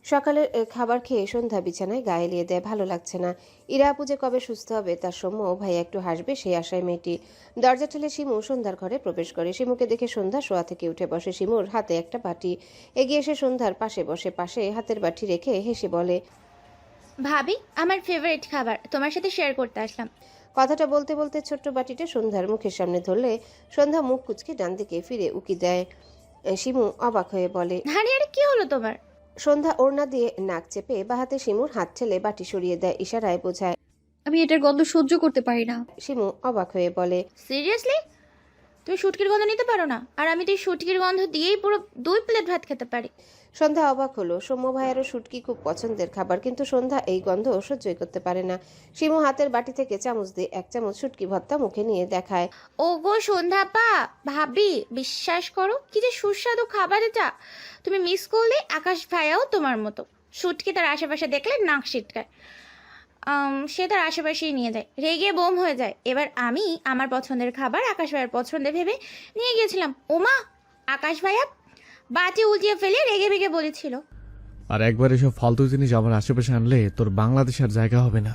সকালের খাবার খেয়ে সন্ধ্যা বিছানায় গায়ে এলিয়ে দেয়। ভালো লাগছে না। ইরা আপু যে কবে সুস্থ হবে তার সৌম্য ভাই একটু হাসবে সেই আশায় মেয়েটি। দরজা ঠেলে শিমু সন্ধ্যার ঘরে প্রবেশ করে। শিমুকে দেখে সন্ধ্যা শোয়া থেকে উঠে বসে। শিমুর হাতে একটা বাটি। এগিয়ে এসে সন্ধ্যার পাশে বসে, পাশে হাতের বাটি রেখে হেসে বলে, ভাবি, আমার ফেভারিট খাবার তোমার সাথে শেয়ার করতে আসলাম। কথাটা বলতে বলতে ছোট্ট বাটিটা সন্ধ্যার মুখের সামনে ধরলে সন্ধ্যা মুখ কুচকে ডান দিকে ফিরে উকি দেয়। শিমু অবাক হয়ে বলে, আরে আরে, কি হলো তোমার? সন্ধ্যা ওড়না দিয়ে নাক চেপে বাহাতে শিমুর হাত ঠেলে বাটি সরিয়ে দেয়, ইশারায় বোঝায়। আমি এটার গন্ধ সহ্য করতে পারি না। শিমু অবাক হয়ে বলে, সিরিয়াসলি? তুমি শুটকির গন্ধ নিতে পারো না? আর আমি তো এই শুটকির গন্ধ দিয়েই পুরো 2 প্লেট ভাত খেতে পারি। সন্ধ্যা অবাক হলো। সৌম্য ভাইয়েরও শুটকি খুব পছন্দের খাবার, কিন্তু সন্ধ্যা এই গন্ধ সহ্যই করতে পারে না। শিমু হাতের বাটি থেকে চামচ দিয়ে এক চামচ শুটকি ভর্তা মুখে নিয়ে দেখায়। ও গো সন্ধ্যা আপা, ভাবি বিশ্বাস করো কি যে সুস্বাদু খাবার এটা। তুমি মিস করলে আকাশ ভাইয়াও তোমার মতো। শুটকি তার আশেপাশে দেখলে নাক সিটকায়। সে তার আশেপাশেই নিয়ে যায়, রেগে বোম হয়ে যায়। এবার আমি আমার পছন্দের খাবার আকাশ ভাইয়ার পছন্দে ভেবে নিয়ে গিয়েছিলাম। ওমা, আকাশ ভাইয়া বাটি উল্টিয়ে ফেলে রেগে ভেগে বলেছিল, আর একবার এসব ফালতু জিনিস আমার আশেপাশে আনলে তোর বাংলাদেশে আর জায়গা হবে না।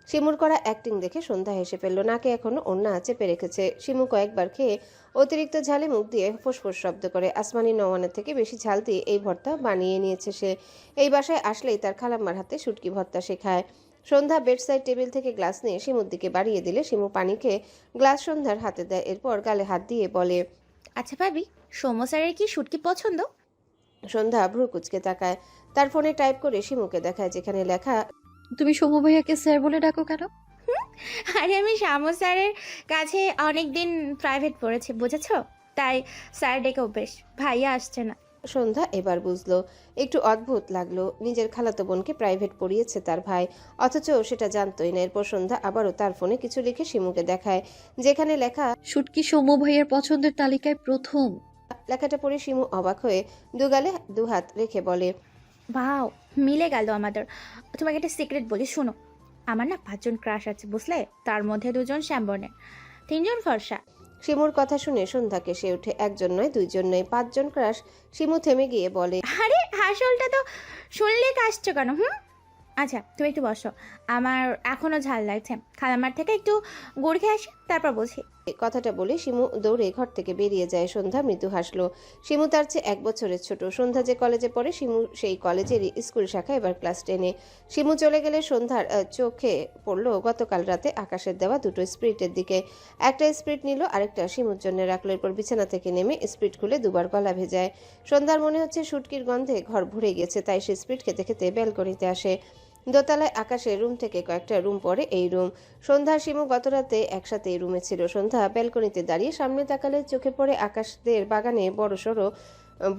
শিমুর করা অ্যাক্টিং দেখে সন্ধ্যা হেসে ফেলল। নাকে এখনো ওড়না চেপে রেখেছে। শিমু কয়েকবার খেয়ে অতিরিক্ত ঝালে মুখ দিয়ে ফোঁস শব্দ করে। আসমানি নওয়ানের থেকে বেশি ঝাল দিয়ে এই ভর্তা বানিয়ে নিয়েছে সে। এই বাসায় আসলেই তার খালাম্মার হাতে শুটকি ভর্তা সে খায়। সন্ধ্যা বেডসাইড টেবিল থেকে গ্লাস নিয়ে শিমুর দিকে বাড়িয়ে দিলে শিমু পানি খেয়ে গ্লাস সন্ধ্যার হাতে দেয়। এরপর গালে হাত দিয়ে বলে, আচ্ছা ভাবি, সৌম্য স্যারের কি শুটকি পছন্দ? সন্ধ্যা ভ্রু কুচকে তাকায়। তার ফোনে টাইপ করে শিমুকে দেখায়, যেখানে লেখা, তুমি সৌম্য ভাইয়াকে স্যার বলে ডাকো কেন? আরে আমি শ্যামু স্যারের কাছে অনেক দিন প্রাইভেট পড়েছি, বুঝেছো? তাই স্যার ডেকে অভ্যেস। ভাইয়া আসছে না। সন্ধ্যা এবার বুঝলো। একটু অদ্ভুত লাগলো। নিজের খালাতো বোনকে প্রাইভেট পড়িয়েছে তার ভাই, অথচ সেটা জানতোই না। এরপর সন্ধ্যা আবারও তার ফোনে কিছু লিখে শিমুকে দেখায়, যেখানে লেখা। শুটকি সৌম্য ভাইয়ার পছন্দের তালিকায় প্রথম। লেখাটা পড়ে শিমু অবাক হয়ে দুগালে দুহাত রেখে বলে, ভাও, মিলে গেল আমাদের। তোমাকে একটা সিক্রেট বলি, শুনো। আমার না 5জন ক্রাশ আছে, বুঝলে? তার মধ্যে 2জন শ্যামবর্ণের, 3জন ফর্সা। শিমুর কথা শুনে সন্ধ্যা কেসে ওঠে। একজন নয়, দুইজন নয়, 5জন ক্রাশ। শিমু থেমে গিয়ে বলে, আরে আসলটা তো শুনলে কাশছো কেন? আচ্ছা তুমি একটু বসো, আমার এখনো ঝাল লাগছে। খালামার থেকে একটু গুড় খেয়ে আসি, তারপর বলছি। কথাটা বলে শিমু দৌড়ে ঘর থেকে বেরিয়ে যায়। সন্ধ্যা মৃদু হাসলো। শিমু তার চেয়ে 1 বছরের ছোট। সন্ধ্যা যে কলেজে পড়ে, শিমু সেই কলেজেরই স্কুল শাখা, এবার ক্লাস 10-এ। শিমু চলে গেলে সন্ধ্যার চোখে পড়লো গতকাল রাতে আকাশের দেওয়া 2টো স্প্রিটের দিকে। একটা স্প্রিট নিল, আরেকটা শিমুর জন্য রাখলো। এরপর বিছানা থেকে নেমে স্প্রিট খুলে দুবার গলা ভেজায়। সন্ধ্যার মনে হচ্ছে শুটকির গন্ধে ঘর ভরে গেছে, তাই সে স্প্রিট খেতে খেতে ব্যালকনিতে আসে। দোতলায় আকাশের রুম থেকে কয়েকটা রুম পরে এই রুম। সন্ধ্যা শিমু গতরাতে একসাথে এই রুমে ছিল। সন্ধ্যা ব্যালকনিতে দাঁড়িয়ে সামনে তাকালে চোখে পড়ে আকাশদের বাগানে বড় সড়ো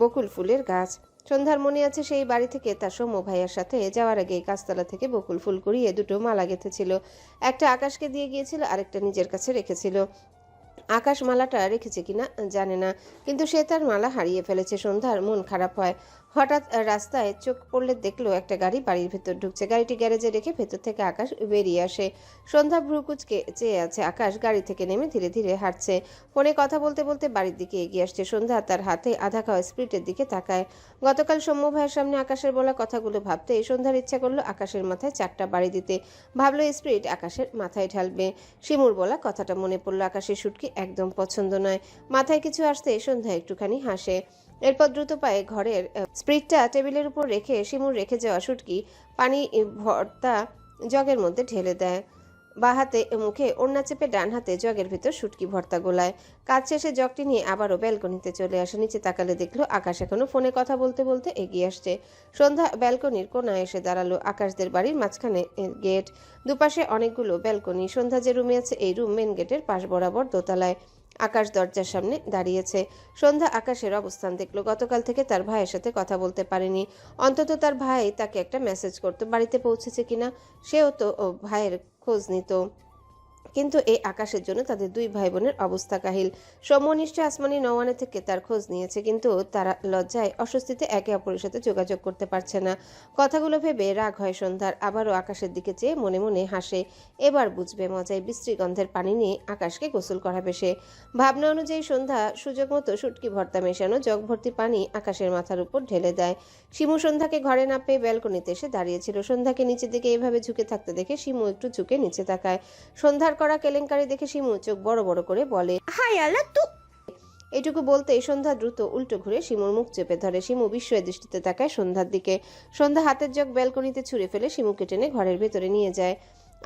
বকুল ফুলের গাছ। সন্ধ্যার মনে আছে সেই বাড়ি থেকে তার সৌম্য ভাইয়ার সাথে যাওয়ার আগে গাছতলা থেকে বকুল ফুল কুড়িয়ে 2টো মালা গেঁথেছিল। একটা আকাশকে দিয়ে গিয়েছিল, আরেকটা নিজের কাছে রেখেছিল। আকাশ মালাটা রেখেছে কিনা জানে না, কিন্তু সে তার মালা হারিয়ে ফেলেছে। সন্ধ্যার মন খারাপ হয়। হঠাৎ রাস্তায় চোখ পড়লে দেখলো একটা গাড়ি বাড়ির ভেতর ঢুকছে। গাড়িটি গ্যারেজে রেখে ভেতর থেকে আকাশ বেরিয়ে আসে। সন্ধ্যা ভ্রু কুচকে চেয়ে আছে। আকাশ গাড়ি থেকে নেমে ধীরে ধীরে হাঁটছে। ফোনে কথা বলতে বলতে বাড়ির দিকে এগিয়ে আসছে। সন্ধ্যা তার হাতে আধা খাওয়া স্প্রিটের দিকে তাকায়। গতকাল সৌম্য ভাইয়ের সামনে আকাশের বলা কথাগুলো ভাবতে সন্ধ্যার ইচ্ছা করলো আকাশের মাথায় 4টা বাড়ি দিতে। ভাবলো স্প্রিট আকাশের মাথায় ঢালবে। শিমুর বলা কথাটা মনে পড়লো। আকাশের শুটকি একদম পছন্দ নয়। মাথায় কিছু আসতে সন্ধ্যা একটুখানি হাসে। এরপর দ্রুত পায়ে ঘরের স্প্রিটটা টেবিলের উপর রেখে শিমুর রেখে যাওয়া শুটকি পানি ভর্তা জগের মধ্যে ঢেলে দেয়। বা হাতে মুখে ওড়না চেপে ডান হাতে জগের ভিতর শুটকি ভর্তা গোলায়। কাজ শেষে জগটি নিয়ে আবারও ব্যালকনিতে চলে আসে। নিচে তাকালে দেখলো আকাশ এখনো ফোনে কথা বলতে বলতে এগিয়ে আসছে। সন্ধ্যা ব্যালকনির কোনায় এসে দাঁড়ালো। আকাশদের বাড়ির মাঝখানে গেট, দুপাশে অনেকগুলো ব্যালকনি। সন্ধ্যা যে রুমে আছে এই রুম মেন গেটের পাশ বরাবর দোতলায়। আকাশ দরজার সামনে দাঁড়িয়েছে। সন্ধ্যা আকাশের অবস্থান দেখলো। গতকাল থেকে তার ভাইয়ের সাথে কথা বলতে পারেনি। অন্তত তার ভাই তাকে একটা মেসেজ করতো, বাড়িতে পৌঁছেছে কিনা। সেও তো ভাইয়ের খোঁজ নিত, কিন্তু এই আকাশের জন্য তাদের দুই ভাই বোনের অবস্থা কাহিল। সৌম্য নিশ্চয় আসমানি নওয়ানের থেকে তার খোঁজ নিয়েছে, কিন্তু তারা লজ্জায় অস্বস্তিতে একে অপরের সাথে যোগাযোগ করতে পারছে না। কথাগুলো ভেবে রাগ হয় সন্ধ্যার। আবারও আকাশের দিকে চেয়ে মনে মনে হাসে। এবার বুঝবে মজায় বিশ্রী গন্ধের পানি নিয়ে আকাশকে গোসল করাবে সে। ভাবনা অনুযায়ী সন্ধ্যা সুযোগ মতো শুটকি ভর্তা মেশানো জগ ভর্তি পানি আকাশের মাথার উপর ঢেলে দেয়। শিমু সন্ধ্যাকে ঘরে না পেয়ে ব্যালকনিতে এসে দাঁড়িয়েছিল। সন্ধ্যাকে নিচের দিকে এভাবে ঝুঁকে থাকতে দেখে শিমু একটু ঝুঁকে নিচে তাকায়। সন্ধ্যার করা কেলেঙ্কারি দেখে শিমু চোখ বড় বড় করে বলে, হাই আল্লাহ তু। এটুকু বলতেই সন্ধ্যা দ্রুত উল্টো ঘুরে শিমুর মুখ চেপে ধরে। শিমু বিস্ময় দৃষ্টিতে তাকায় সন্ধ্যার দিকে। সন্ধ্যা হাতের জগ ব্যালকনিতে ছুঁড়ে ফেলে শিমুকে টেনে ঘরের ভেতরে নিয়ে যায়।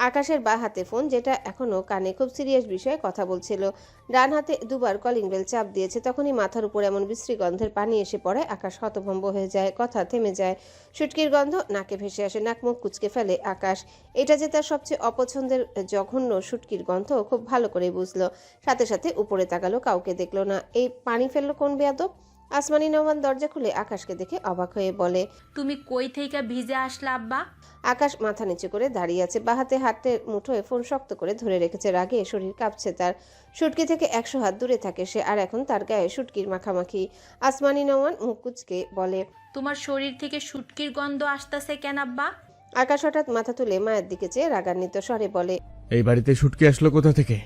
আকাশের বা হাতে ফোন, যেটা এখনো কানে, খুব সিরিয়াস বিষয়ে কথা বলছিল। ডান হাতে দুবার কলিং বেল চাপ দিয়েছে। তখনই মাথার উপর এমন বিশ্রী গন্ধের পানি এসে পড়ে। আকাশ হতভম্ব হয়ে যায়, কথা থেমে যায়। শুটকির গন্ধ নাকে ভেসে আসে, নাক মুখ কুচকে ফেলে আকাশ। এটা যে তার সবচেয়ে অপছন্দের জঘন্য শুটকির গন্ধ খুব ভালো করে বুঝলো। সাথে সাথে উপরে তাকালো, কাউকে দেখলো না। এই পানি ফেললো কোন বেয়াদব? আসমানি নওয়ান দরজা খুলে আকাশকে দেখে অবাক হয়ে বলে, তুমি কই থেকে ভিজে আসলা আব্বা? আকাশ মাথা নিচু করে দাঁড়িয়ে আছে, বাহাতে হাতের মুঠোয় ফোন শক্ত করে ধরে রেখেছে। রাগে শরীর কাঁপছে তার। শুটকি থেকে 100 হাত দূরে থাকে সে, আর এখন তার গায়ে শুটকির মাখামাখি। আসমানি নওয়ান মুখ কুচকে বলে, তোমার শরীর থেকে শুটকির গন্ধ আসতেছে কেন আব্বা? আকাশ হঠাৎ মাথা তুলে মায়ের দিকে চেয়ে রাগান্বিত স্বরে বলে, এই বাড়িতে শুটকি আসলো কোথা থেকে?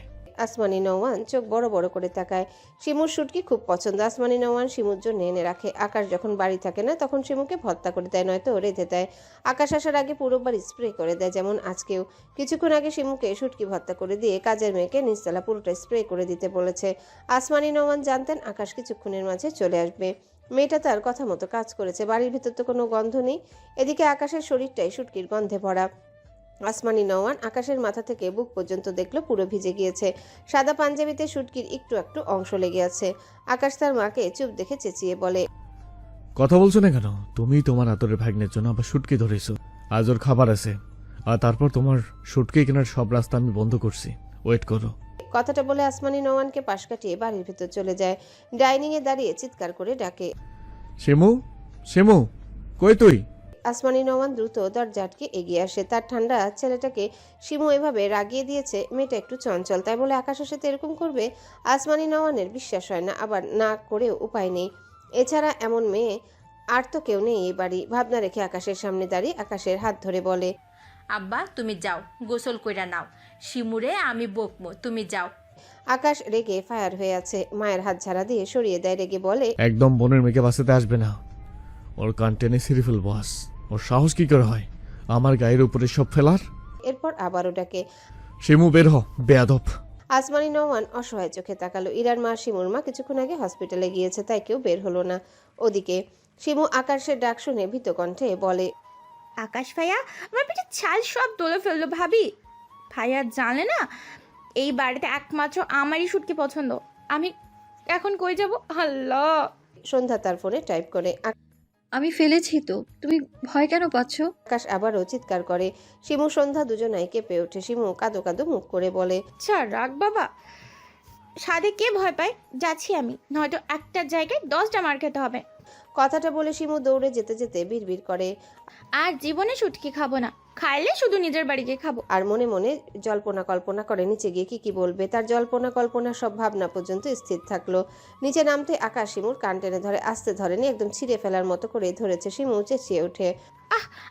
আসমানি নওয়ান চোখ বড় বড় করে তাকায়। শিমুর শুটকি খুব পছন্দ। আসমানি নওয়ান শিমুর জন্য এনে রাখে। আকাশ যখন বাড়ি থাকে না তখন শিমুকে ভর্তা করে দেয়, নয়তো রেঁধে দেয়। আকাশ আসার আগে পুরো বাড়ি স্প্রে করে দেয়, যেমন আজকেও। কিছুক্ষণ আগে শিমুকে শুটকি ভর্তা করে দিয়ে কাজের মেয়েকে নিচতলা পুরোটা স্প্রে করে দিতে বলেছে। আসমানি নওয়ান জানতেন আকাশ কিছুক্ষণের মাঝে চলে আসবে। মেয়েটা তার কথা মতো কাজ করেছে। বাড়ির ভিতর তো কোনো গন্ধ নেই। এদিকে আকাশের শরীরটাই শুটকির গন্ধে ভরা। আসমানি নওয়ান আকাশের মাথা থেকে বুক পর্যন্ত দেখলো পুরো ভিজে গিয়েছে। সাদা পাঞ্জাবিতে শুটকির একটু একটু অংশ লেগে আছে। আকাশ তার মাকে চুপ দেখে চেঁচিয়ে বলে, কথা বলছো না কেন? তুমি তোমার আতরের ভাগ্নের জন্য আবার শুটকি ধরেছো। আজ ওর খাবার আছে, আর তারপর তোমার শুটকি কেনার সব রাস্তা আমি বন্ধ করছি। ওয়েট করো। কথাটা বলে আসমানি নওয়ানকে পাশ কাটিয়ে বাড়ির ভিতর চলে যায়। ডাইনিং এ দাঁড়িয়ে চিৎকার করে ডাকে, শিমু, শিমু, কই তুই? আসমানি নওয়ান দ্রুত দরজা আটকে এগিয়ে আসে। তার ঠান্ডা ছেলেটাকে শিমু এভাবে রাগিয়ে দিয়েছে। মেয়েটা একটু চঞ্চল, তাই বলে আকাশের সাথে এরকম করবে আসমানি নওয়ানের বিশ্বাস হয় না। আবার না করেও উপায় নেই। এছাড়া এমন মেয়ে আর তো কেউ নেই এই বাড়ি। ভাবনা রেখে আকাশের সামনে দাঁড়িয়ে আকাশের হাত ধরে বলে, আব্বা তুমি যাও, গোসল কইরা নাও। শিমুরে আমি বকমো, তুমি যাও। আকাশ রেগে ফায়ার হয়ে আছে। মায়ের হাত ঝাড়া দিয়ে সরিয়ে দেয়, রেগে বলে, একদম বোনের মেয়েকে বাঁচাতে আসবে না। ওর কান টেনে ছিঁড়ে ফেলবো আজ। ওর সাহস কি করে হয় আমার গায়ের উপরে সব ফেলার? এরপর আবারও ডাকে। শিমু বের হ, বেয়াদব। আসমানি নওয়ান অসহায় চোখে তাকালো। ইরার মা শিমুর মা কিছুক্ষণ আগে হসপিটালে গিয়েছে, তাই কেউ বের হলো না। ওদিকে শিমু আকাশের ডাক শুনে ভীত কণ্ঠে বলে, আকাশ ভাইয়া আমার পেটে ছাল সব দলে ফেললো ভাবি। ভাইয়া জানে না এই বাড়িতে একমাত্র আমারই শুটকি পছন্দ। আমি এখন কই যাব? আল্লাহ। সন্ধ্যা তার ফোনে টাইপ করে। আমি ফেলেছি তো, তুমি ভয় কেন পাচ্ছ? আকাশ আবারও চিৎকার করে। শিমু সন্ধ্যা দুজনাই কেঁপে ওঠে। শিমু কাঁদো কাঁদো মুখ করে বলে, আচ্ছা রাখ বাবা, সাদে কে ভয় পায়? যাচ্ছি আমি, নয়তো একটা জায়গায় 10টা মার খেতে হবে। কথাটা বলে শিমু দৌড়ে যেতে যেতে বিড়বিড় করে। আর জীবনে শুটকি খাবো না, খাইলে শুধু নিজের বাড়িতে খাবো। আর মনে মনে জল্পনা কল্পনা করে নিচে গিয়ে কি কি বলবে। তার জল্পনা কল্পনা সব ভাবনা পর্যন্ত স্থির থাকলো। নিচে নামতে আকাশ শিমুর কান টেনে ধরে। আসতে ধরেনি, একদম ছিঁড়ে ফেলার মতো করে ধরেছে। শিমু চেঁচিয়ে ওঠে,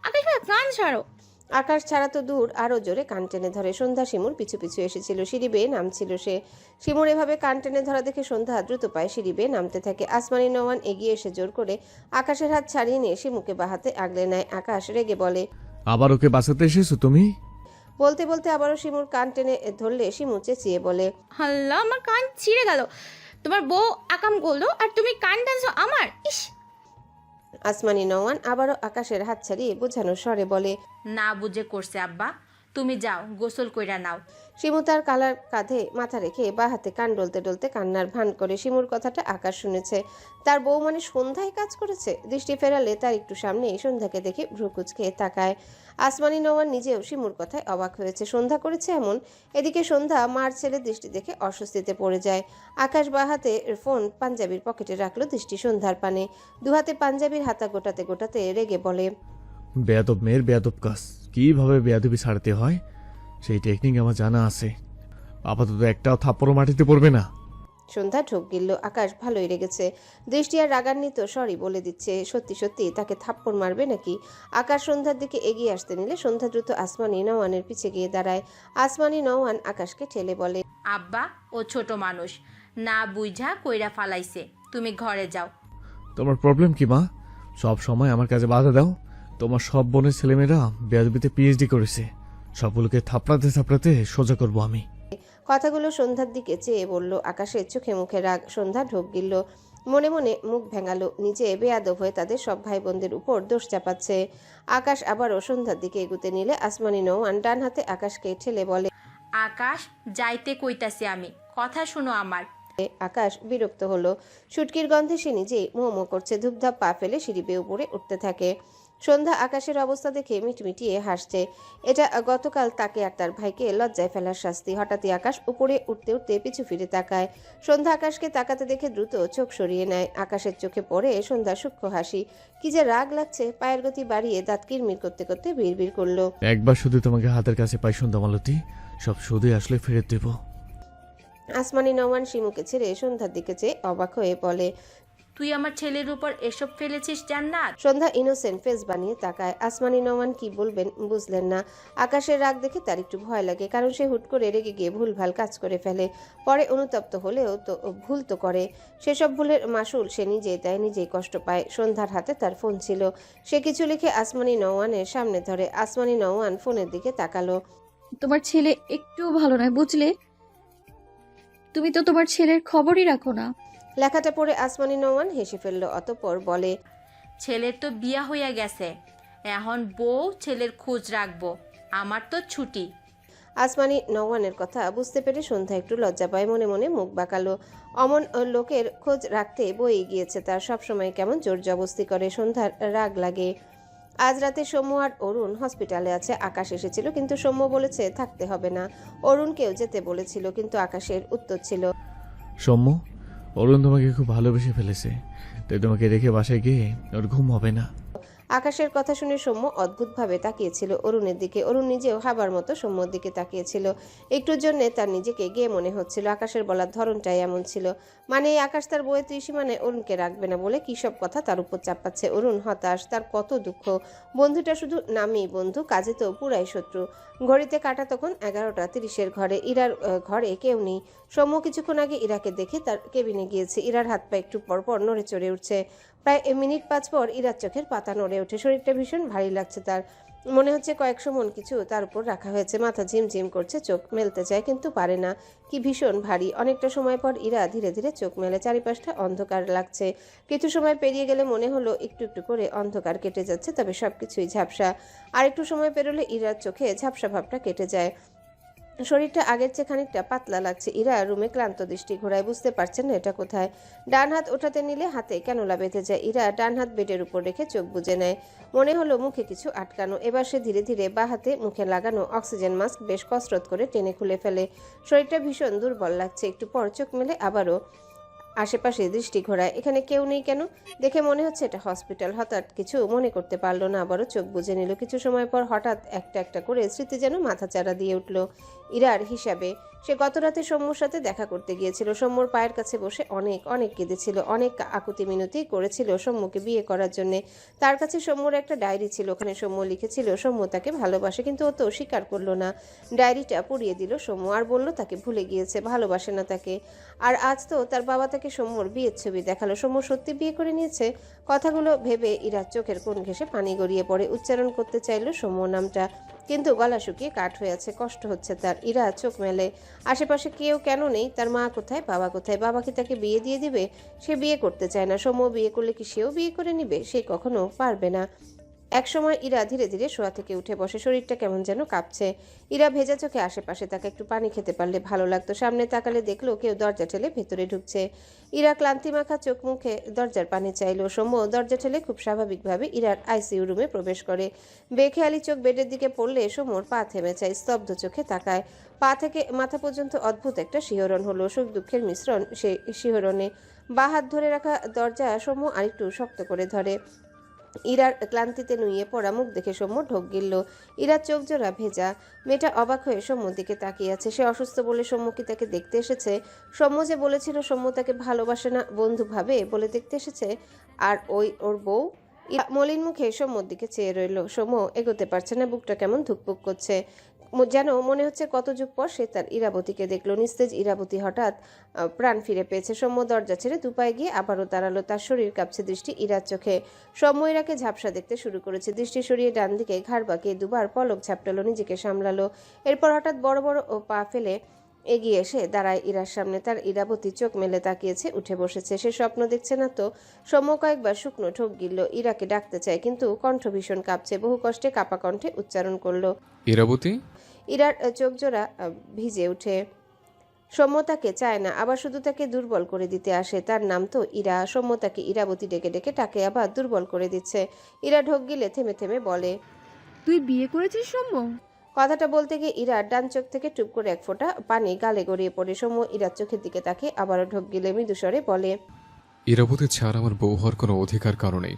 আকাশ ভাইয়া কান ছাড়ো। আকাশ ছাড়া তো দূর, আরো জোরে কান টেনে ধরে। সন্ধ্যা শিমুর পিছু পিছু এসেছিল। সিঁড়ি বেয়ে নামছিল সে। শিমুর এভাবে কান টেনে ধরা দেখে সন্ধ্যা দ্রুত পায়ে সিঁড়ি বেয়ে নামতে থাকে। আসমানি নওয়ান এগিয়ে এসে জোর করে আকাশের হাত ছাড়িয়ে নিয়ে শিমুকে বাহাতে আগলে নেয়। আকাশ রেগে বলে, আবার ওকে বাঁচাতে এসেছো তুমি? বলতে বলতে আবারও শিমুর কান টেনে ধরলে শিমু চেঁচিয়ে বলে, আল্লাহ আমার কান ছিঁড়ে গেল। তোমার বউ আকাম করলো আর তুমি কান টানছো আমার। ইস। আসমানি নওয়ান আবারও আকাশের হাত ছাড়িয়ে বোঝানোর স্বরে বলে, না বুঝে করছে আব্বা, তুমি যাও, গোসল কইরা নাও। শিমু তার কালার কাঁধে মাথা রেখে বা হাতে কান ডলতে ডলতে কান্নার ভান করে। শিমুর কথাটা আকাশ শুনেছে। তার বউ মানে সন্ধ্যায় কাজ করেছে। দৃষ্টি ফেরালে তার একটু সামনেই সন্ধ্যাকে দেখে ভ্রু কুঁচকে তাকায়। আসমানি নওয়ান নিজেও শিমুর কথায় অবাক হয়েছে। সন্ধ্যা করেছে এমন। এদিকে সন্ধ্যা মার ছেলে দৃষ্টি দেখে অস্বস্তিতে পড়ে যায়। আকাশ বা হাতে ফোন পাঞ্জাবির পকেটে রাখলো, দৃষ্টি সন্ধ্যার পানে। দুহাতে পাঞ্জাবির হাতা গোটাতে গোটাতে রেগে বলে, বেয়াদব মেয়ের বেয়াদব কাজ। কিভাবে বেয়াদবি ছাড়তে হয় সেই টেকনিক আমার জানা আছে। আপাতত একটাও থাপ্পড়ও মাটিতে পড়বে না। সন্ধ্যা ঢোক গিলল। আকাশ ভালোই রেগেছে। দৃষ্টি আর রাগান্বিত সরি বলে দিচ্ছে। সত্যি সত্যি তাকে থাপ্পড় মারবে নাকি? আকাশ সন্ধ্যার দিকে এগিয়ে আসতে নিলে সন্ধ্যা দ্রুত আসমানি নওয়ানের পিছে গিয়ে দাঁড়ায়। আসমানি নওয়ান আকাশকে ঠেলে বলে, আব্বা ও ছোট মানুষ, না বুঝা কইরা ফালাইছে, তুমি ঘরে যাও। তোমার প্রবলেম কি মা? সব সময় আমার কাছে বাধা দাও। তোমার সব বোনের ছেলেমেয়েরা বেয়াদবিতে পিএইচডি করেছে, সবগুলোকে থাপড়াতে থাপড়াতে সোজা করব আমি। কথাগুলো সন্ধ্যার দিকে চেয়ে বলল। আকাশের চোখে মুখে রাগ। সন্ধ্যা ঢোক গিলল। মনে মনে মুখ ভেঙালো। নিজে বেয়াদব হয়ে তাদের সব ভাই বোনদের উপর দোষ চাপাচ্ছে। আকাশ আবারও সন্ধ্যার দিকে এগুতে নিলে আসমানি নওয়ান ডান হাতে আকাশকে ঠেলে বলে, আকাশ, যাইতে কইতাছি আমি, কথা শুনো আমার। আকাশ বিরক্ত হলো। শুটকির গন্ধে সে নিজেই মোমো করছে। ধূপধাপ পা ফেলে সিঁড়ি বেয়ে উপরে উঠতে থাকে। সন্ধ্যা আকাশের অবস্থা দেখে মিটমিটিয়ে হাসছে। এটা গতকাল তাকে আর তার ভাইকে লজ্জায় ফেলার শাস্তি। হঠাৎই আকাশ উপরে উঠতে উঠতে পিছু ফিরে তাকায়। সন্ধ্যা আকাশকে তাকাতে দেখে দ্রুত চোখ সরিয়ে নেয়। আকাশের চোখে পড়ে সন্ধ্যা সূক্ষ্ম হাসি। কি যে রাগ লাগছে। পায়ের গতি বাড়িয়ে দাঁত কিরমির করতে করতে বিড়বিড় করলো, একবার শুধু তোমাকে হাতের কাছে পাই সন্ধ্যা মালতী, সব শুধুই আসলে ফেরত দেব। আসমানি নওয়ান শিমুকে ছেড়ে সন্ধ্যার দিকে চেয়ে অবাক হয়ে বলে, তুই আমার ছেলের উপর এসব ফেলেছিস জান্নাত? সন্ধ্যা ইনোসেন্ট ফেস বানিয়ে তাকায়। আসমানি নওয়ান কি বলবেন বুঝলেন না। আকাশের রাগ দেখে তার একটু ভয় লাগে, কারণ সে হুট করে রেগে গিয়ে ভুলভাল কাজ করে ফেলে। পরে অনুতপ্ত হলেও তো ভুল তো করে। সেসব ভুলের মাসুল সে নিজেই দেয়, নিজেই কষ্ট পায়। সন্ধ্যার হাতে তার ফোন ছিল। সে কিছু লিখে আসমানি নওয়ানের সামনে ধরে। আসমানি নওয়ান ফোনের দিকে তাকালো। তোমার ছেলে একটুও ভালো নয়, বুঝলে? তুমি তো তোমার ছেলের খবরই রাখো না। লেখাটা পড়ে আসমানি নওয়ান হেসে ফেলল। অতঃপর বলে, ছেলের তো বিয়া হইয়া গেছে, এখন বউ ছেলের খোঁজ রাখবো, আমার তো ছুটি। আসমানি নওয়ানের কথা বুঝতে পেরে সন্ধ্যা একটু লজ্জা পায়। মনে মনে মুখ বাঁকালো। অমন লোকের খোঁজ রাখতে বই গিয়েছে তার। সবসময় কেমন জোর জবস্তি করে। সন্ধ্যার রাগ লাগে। আজ রাতে সৌম্য আর অরুণ হসপিটালে আছে। আকাশ এসেছিল, কিন্তু সৌম্য বলেছে থাকতে হবে না। অরুণকেও যেতে বলেছিল, কিন্তু আকাশের উত্তর ছিল, সৌম্য, অরুণ তোমাকে খুব ভালোবেসে ফেলেছে, তাই তোমাকে রেখে বাসায় গিয়ে ওর ঘুম হবে না। আকাশের কথা শুনে সৌম্য অদ্ভুতভাবে তাকিয়েছিল অরুণের দিকে। অরুণ নিজেও হাবার মতো সৌম্যর দিকে তাকিয়েছিল। একটুর জন্য তার নিজেকে গিয়ে মনে হচ্ছিল। আকাশের বলার ধরনটাই এমন ছিল। মানে এই আকাশ তার বইয়ের ত্রিসীমানায় অরুণকে রাখবে না বলে কী সব কথা তার উপর চাপাচ্ছে। অরুণ হতাশ, তার কত দুঃখ। বন্ধুটা শুধু নামেই বন্ধু, কাজে তো পুরাই শত্রু। ঘড়িতে কাটা তখন 11:30 ঘরে। ইরার ঘরে কেউ নেই। সৌম্য কিছুক্ষণ আগে ইরাকে দেখে তার কেবিনে গিয়েছে। ইরার হাত পা একটু পরপর নড়ে চড়ে উঠছে। প্রায় মিনিট 5 পর ইরার চোখের পাতা নড়ে ওঠে। শরীরটা ভীষণ ভারী লাগছে তার। মনে হচ্ছে কয়েকশো মন কিছু তার উপর রাখা হয়েছে। মাথা ঝিমঝিম করছে, চোখ মেলতে চায় কিন্তু পারে না। কি ভীষণ ভারী। অনেকটা সময় পর ইরা ধীরে ধীরে চোখ মেলে। চারিপাশটা অন্ধকার লাগছে। কিছু সময় পেরিয়ে গেলে মনে হলো একটু একটু করে অন্ধকার কেটে যাচ্ছে, তবে সবকিছুই ঝাপসা। আর একটু সময় পেরোলে ইরার চোখে ঝাপসা ভাবটা কেটে যায়। শরীরটা আগের চেয়ে খানিকটা পাতলা লাগছে। ইরা রুমে ক্লান্ত দৃষ্টি ঘোরায়, বুঝতে পারছেন না এটা কোথায়। ডান হাত ওঠাতে নিলে হাতে ক্যানোলা বেঁধে যায়। ইরা ডান হাত বেডের উপর রেখে চোখ বুজে নেয়। মনে হলো মুখে কিছু আটকানো। এবার সে ধীরে ধীরে বাঁ হাতে মুখে লাগানো অক্সিজেন মাস্ক বেশ কসরত করে টেনে খুলে ফেলে। শরীরটা ভীষণ দুর্বল লাগছে। একটু পর চোখ মেলে আবারও আশেপাশে দৃষ্টি ঘোরায়। এখানে কেউ নেই কেন? দেখে মনে হচ্ছে এটা হসপিটাল। হঠাৎ কিছু মনে করতে পারলো না, আবারও চোখ বুজে নিল। কিছু সময় পর হঠাৎ একটা একটা করে স্মৃতি যেন মাথাচাড়া দিয়ে উঠল ইরার হিসাবে। সে গত রাতে সৌম্যর সাথে দেখা করতে গিয়েছিল। সৌম্যর পায়ের কাছে বসে অনেক অনেক কেঁদেছিল, অনেক আকুতি মিনতি করেছিল সৌম্যকে বিয়ে করার জন্যে। তার কাছে সৌম্যর একটা ডায়েরি ছিল। ওখানে সৌম্য লিখেছিল সৌম্য তাকে ভালোবাসে, কিন্তু ও তো স্বীকার করলো না। ডায়েরিটা পুড়িয়ে দিল সৌম্য, আর বলল তাকে ভুলে গিয়েছে, ভালোবাসে না তাকে। আর আজ তো তার বাবা তাকে সৌম্যর বিয়ের ছবি দেখালো। সৌম্য সত্যি বিয়ে করে নিয়েছে। কথাগুলো ভেবে ইরার চোখের কোণ ঘেঁষে পানি গড়িয়ে পড়ে। উচ্চারণ করতে চাইল সৌম্য নামটা, কিন্তু গলা শুকিয়ে কাঠ হয়ে আছে। কষ্ট হচ্ছে তার। ইরা চোখ মেলে। আশেপাশে কেউ কেন নেই? তার মা কোথায়, বাবা কোথায়? বাবা কি তাকে বিয়ে দিয়ে দিবে? সে বিয়ে করতে চায় না। সৌম্য বিয়ে করলে কি সেও বিয়ে করে নিবে? সে কখনো পারবে না। একসময় ইরা ধীরে ধীরে শোয়া থেকে উঠে বসে। শরীরটা কেমন যেন কাঁপছে। ইরা ভেজা চোখে আশেপাশে তাকে একটু পানি খেতে পারলে ভালো লাগতো। সামনে তাকালে দেখলো কেউ দরজা ঠেলে ভেতরে ঢুকছে। ইরা ক্লান্তি মাখা চোখ মুখে দরজার পানি চাইল। সৌম্য দরজা ঠেলে খুব স্বাভাবিকভাবে ইরার আইসিইউ রুমে প্রবেশ করে। বেখেয়ালি চোখ বেডের দিকে পড়লে সৌম্যর পা থেমে যায়। স্তব্ধ চোখে তাকায়। পা থেকে মাথা পর্যন্ত অদ্ভুত একটা শিহরণ হলো। সুখ দুঃখের মিশ্রণ সেই শিহরণে। বাঁ হাত ধরে রাখা দরজা সৌম্য আরেকটু শক্ত করে ধরে। ইরার ক্লান্তিতে নুইয়ে পড়া মুখ দেখে সৌম্য ঢোক গিলল। ইরার চোখ জোড়া ভেজা। মেয়েটা অবাক হয়ে সৌম্যর দিকে তাকিয়ে আছে। সে অসুস্থ বলে সৌম্য কি তাকে দেখতে এসেছে? সৌম্য যে বলেছিল সৌম্য তাকে ভালোবাসে না, বন্ধু ভাবে বলে দেখতে এসেছে। আর ওর বউ? ইরা মলিন মুখে সৌম্যর দিকে চেয়ে রইল। সৌম্য এগোতে পারছে না, বুকটা কেমন ধুকপুক করছে। যেন মনে হচ্ছে কত যুগ পর সে তার ইরাবতীকে দেখলো। নিস্তেজ ইরাবতী হঠাৎ প্রাণ ফিরে পেয়েছে। সৌম্য দরজা ছেড়ে দুপায়ে গিয়ে আবারও দাঁড়ালো। তার শরীর কাঁপছে, দৃষ্টি ইরার চোখে। সৌম্য ইরাকে ঝাপসা দেখতে শুরু করেছে। দৃষ্টি সরিয়ে ডান দিকে ঘাড় বাঁকিয়ে দুবার পলক ঝাপটালো, নিজেকে সামলালো। এরপর হঠাৎ বড় বড় পা ফেলে এগিয়ে এসে দাঁড়ায় ইরার সামনে। তার ইরাবতী চোখ মেলে তাকিয়েছে, উঠে বসেছে। সে স্বপ্ন দেখছে না তো? সৌম্য কয়েকবার শুকনো ঢোক গিলল। ইরাকে ডাকতে চায়, কিন্তু কণ্ঠ ভীষণ কাঁপছে। বহু কষ্টে কাপা কণ্ঠে উচ্চারণ করলো। ইরাবতী। ইরার চোখ জোড়া ভিজে ওঠে। সৌম্য তাকে চায় না, আবার শুধু তাকে দুর্বল করে দিতে আসে। তার নাম তো ইরা। সৌম্য তাকে ইরাবতী ডেকে ডেকে তাকে আবার দুর্বল করে দিচ্ছে। ইরা ঢোক গিলে থেমে থেমে বলে, তুই বিয়ে করেছিস সৌম্য? কথাটা বলতে গিয়ে ইরার ডান চোখ থেকে টুপ করে এক ফোঁটা পানি গালে গড়িয়ে পড়ে। সৌম্য ইরার চোখের দিকে তাকে আবারও ঢোক গিলে মৃদুস্বরে বলে, ইরাবতী ছাড়া আমার বউ হওয়ার কোনো অধিকার কারো নেই।